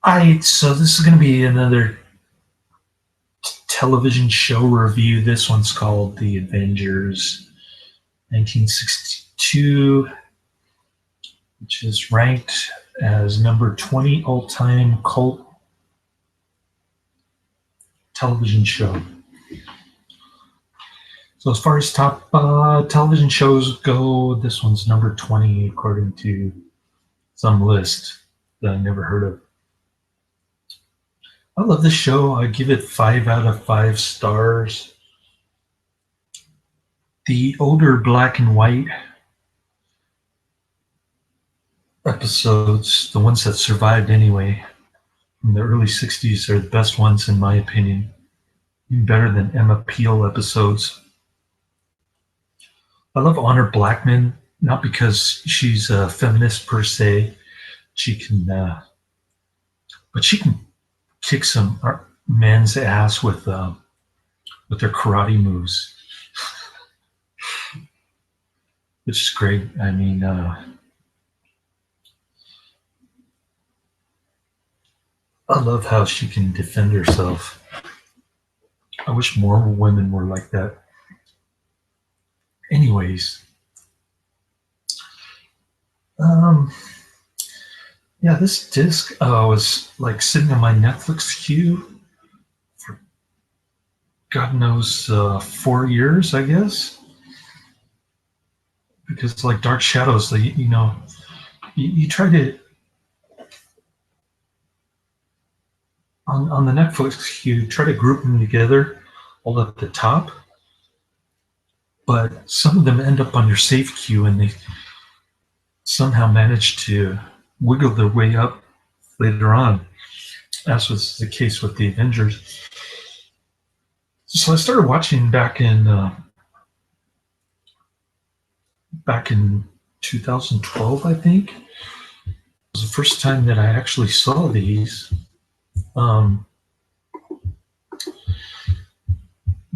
So this is going to be another television show review. This one's called The Avengers 1962, which is ranked as number 20 all-time cult television show. So as far as top television shows go, this one's number 20 according to some list that I never heard of. I love this show. I give it 5 out of 5 stars. The older black and white episodes, the ones that survived anyway, from the early 60s are the best ones in my opinion. Even better than Emma Peel episodes. I love Honor Blackman, not because she's a feminist per se. She can, but she can kick some men's ass with their karate moves, which is great. I mean, I love how she can defend herself. I wish more women were like that. Anyways, yeah, this disc was like sitting on my Netflix queue for God knows 4 years, I guess, because like Dark Shadows, you try to on the Netflix queue, try to group them together all at the top, but some of them end up on your safe queue and they somehow manage to wiggle their way up later on, as was the case with the Avengers. So I started watching back in 2012, I think. It was the first time that I actually saw these.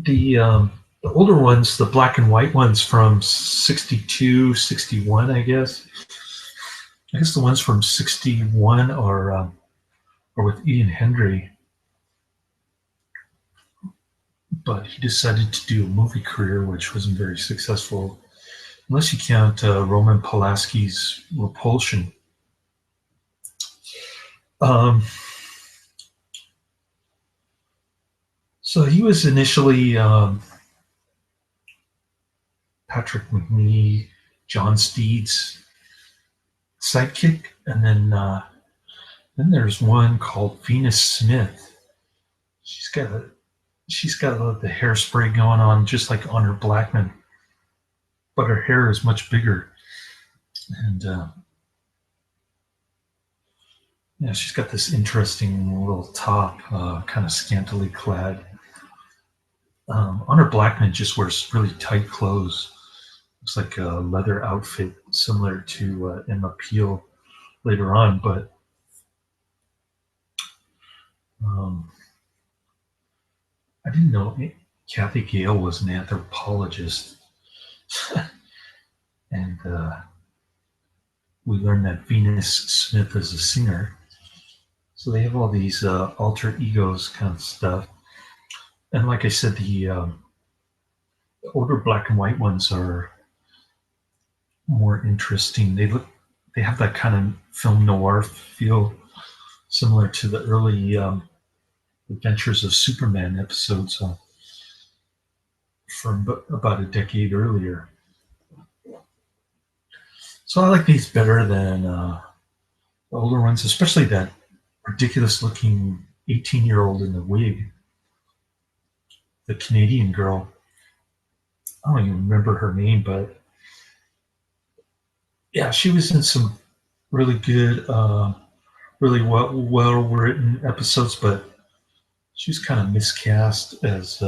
The older ones, the black and white ones from 62, 61, I guess. I guess the ones from 61 are with Ian Hendry. But he decided to do a movie career, which wasn't very successful, unless you count Roman Polanski's Repulsion. So he was initially Patrick Macnee, John Steed's sidekick, and then there's one called Venus Smith. She's got the hairspray going on, just like Honor Blackman, but her hair is much bigger, and yeah, she's got this interesting little top, kind of scantily clad. Honor Blackman just wears really tight clothes. Looks like a leather outfit similar to Emma Peel later on, but I didn't know Kathy Gale was an anthropologist. And we learned that Venus Smith is a singer. So they have all these alter egos kind of stuff. And like I said, the older black and white ones are more interesting. They have that kind of film noir feel, similar to the early Adventures of Superman episodes from about a decade earlier. So I like these better than the older ones, especially that ridiculous-looking 18-year-old in the wig, the Canadian girl. I don't even remember her name, but yeah, she was in some really good, really well-written episodes, but she was kind of miscast as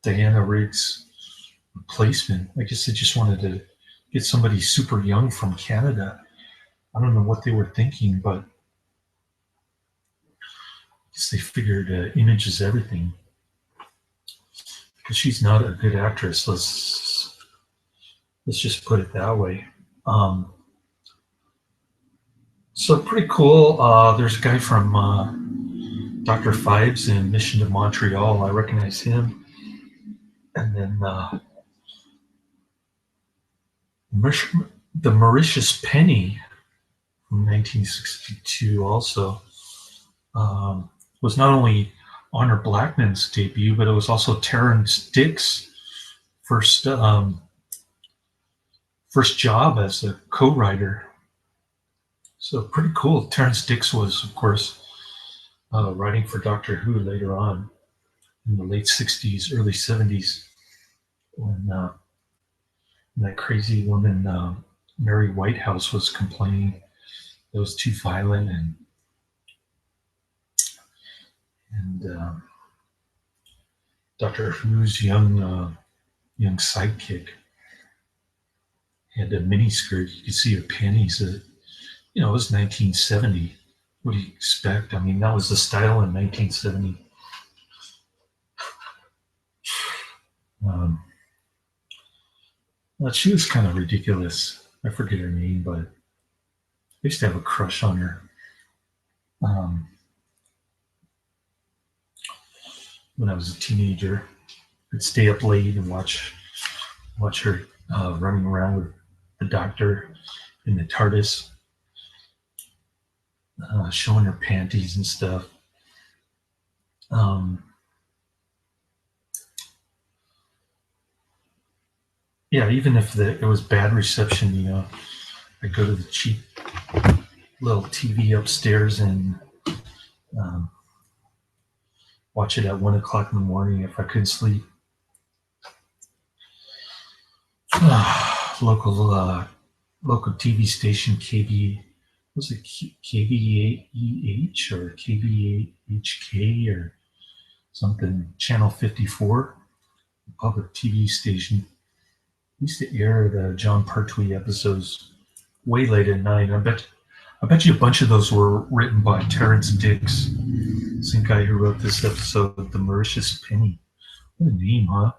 Diana Rigg's replacement. I guess they just wanted to get somebody super young from Canada. I don't know what they were thinking, but I guess they figured image is everything. Because she's not a good actress. Let's just put it that way. So pretty cool. There's a guy from Dr. Phibes in Mission to Montreal. I recognize him. And then the Mauritius Penny from 1962 also was not only Honor Blackman's debut, but it was also Terrance Dick's first first job as a co-writer. So pretty cool. Terrance Dick was, of course, writing for Doctor Who later on in the late 60s, early 70s, when that crazy woman, Mary Whitehouse, was complaining it was too violent and Doctor Who's young sidekick had a mini skirt. You could see her panties. It was 1970. What do you expect? I mean, that was the style in 1970. Well, she was kind of ridiculous. I forget her name, but I used to have a crush on her. When I was a teenager, I'd stay up late and watch her running around with the Doctor in the TARDIS, showing her panties and stuff. Yeah, even if it was bad reception, I'd go to the cheap little TV upstairs and watch it at 1 o'clock in the morning if I couldn't sleep. Local TV station was it KVEH or KVHK or something, Channel 54, public TV station. Used to air the John Pertwee episodes way late at night. I bet you a bunch of those were written by Terrance Dick, same guy who wrote this episode, The Mauritius Penny. What a name, huh?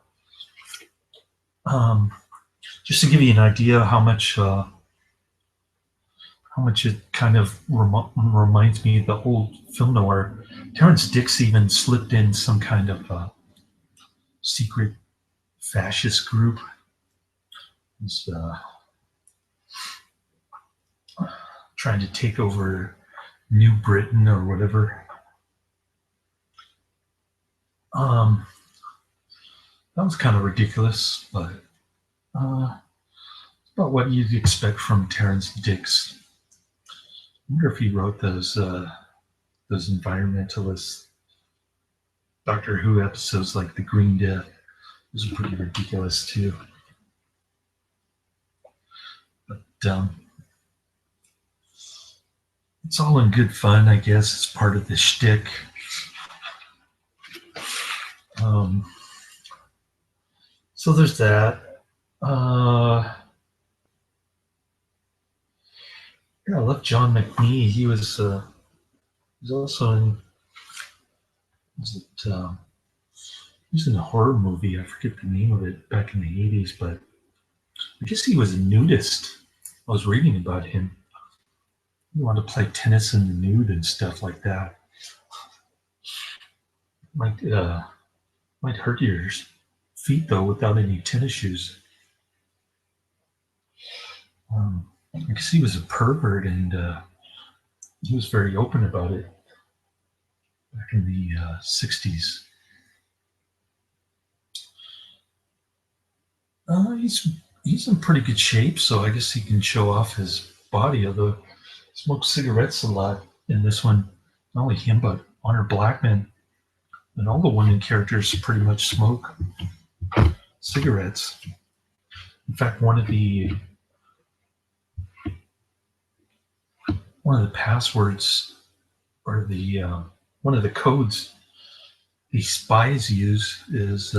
Just to give you an idea how much it kind of reminds me of the old film noir. Terrance Dick even slipped in some kind of secret fascist group. He's trying to take over New Britain or whatever. That was kind of ridiculous, but it's about what you'd expect from Terrance Dick. I wonder if he wrote those environmentalist Doctor Who episodes like The Green Death. Those are pretty ridiculous too. But it's all in good fun, I guess. It's part of the shtick. So there's that. Yeah, I love John Macnee. He was also in. He was in a horror movie. I forget the name of it back in the 80s, but I guess he was a nudist. I was reading about him. He wanted to play tennis in the nude and stuff like that. Might hurt your feet though without any tennis shoes. I guess he was a pervert and he was very open about it back in the 60s. He's in pretty good shape, so I guess he can show off his body, although he smokes cigarettes a lot in this one. Not only him, but Honor Blackman and all the women characters pretty much smoke cigarettes. In fact, one of the passwords or the one of the codes the spies use is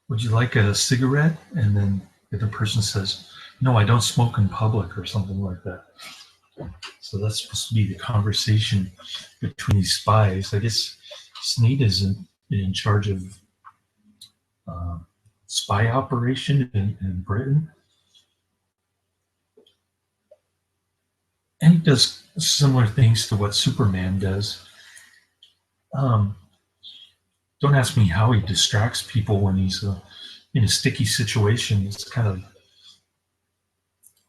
would you like a cigarette? And then the person says, no, I don't smoke in public or something like that. So that's supposed to be the conversation between these spies. I guess Sneed is in charge of spy operation in Britain. And he does similar things to what Superman does. Um, don't ask me how he distracts people when he's in a sticky situation. It's kind of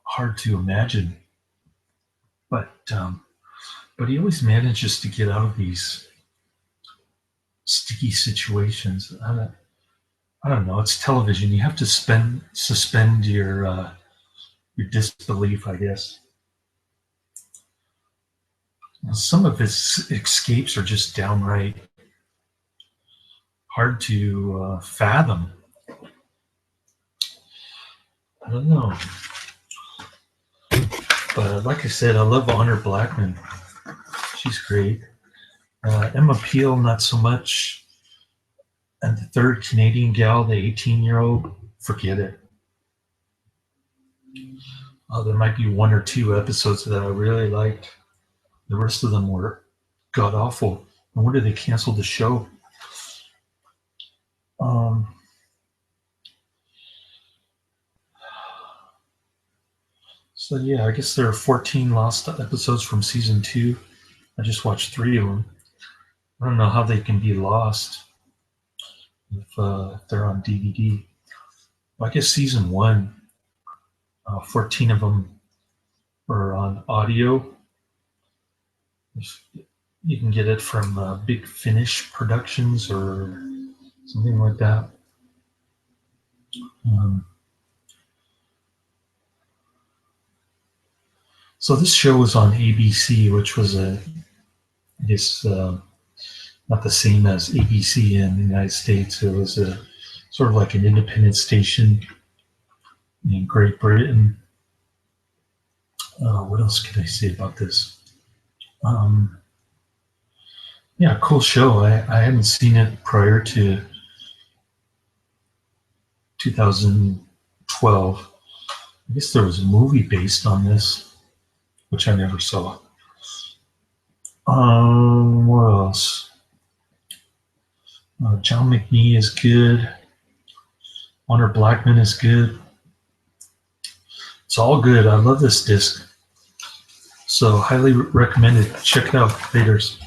hard to imagine, but he always manages to get out of these sticky situations. I don't know. It's television. You have to suspend your disbelief, I guess. Some of his escapes are just downright hard to fathom. I don't know. But like I said, I love Honor Blackman. She's great. Emma Peel, not so much. And the third Canadian gal, the 18-year-old, forget it. There might be one or two episodes that I really liked. The rest of them were god awful. No wonder they canceled the show. So yeah, I guess there are 14 lost episodes from season 2. I just watched 3 of them. I don't know how they can be lost if they're on DVD. Well, I guess season 1, 14 of them are on audio. You can get it from Big Finish Productions or something like that. So this show was on ABC, which was I guess not the same as ABC in the United States. It was a sort of like an independent station in Great Britain. What else could I say about this? Yeah, cool show. I hadn't seen it prior to 2012. I guess there was a movie based on this, which I never saw. What else? John Macnee is good. Honor Blackman is good. It's all good. I love this disc. So highly recommended. Check it out. Laters.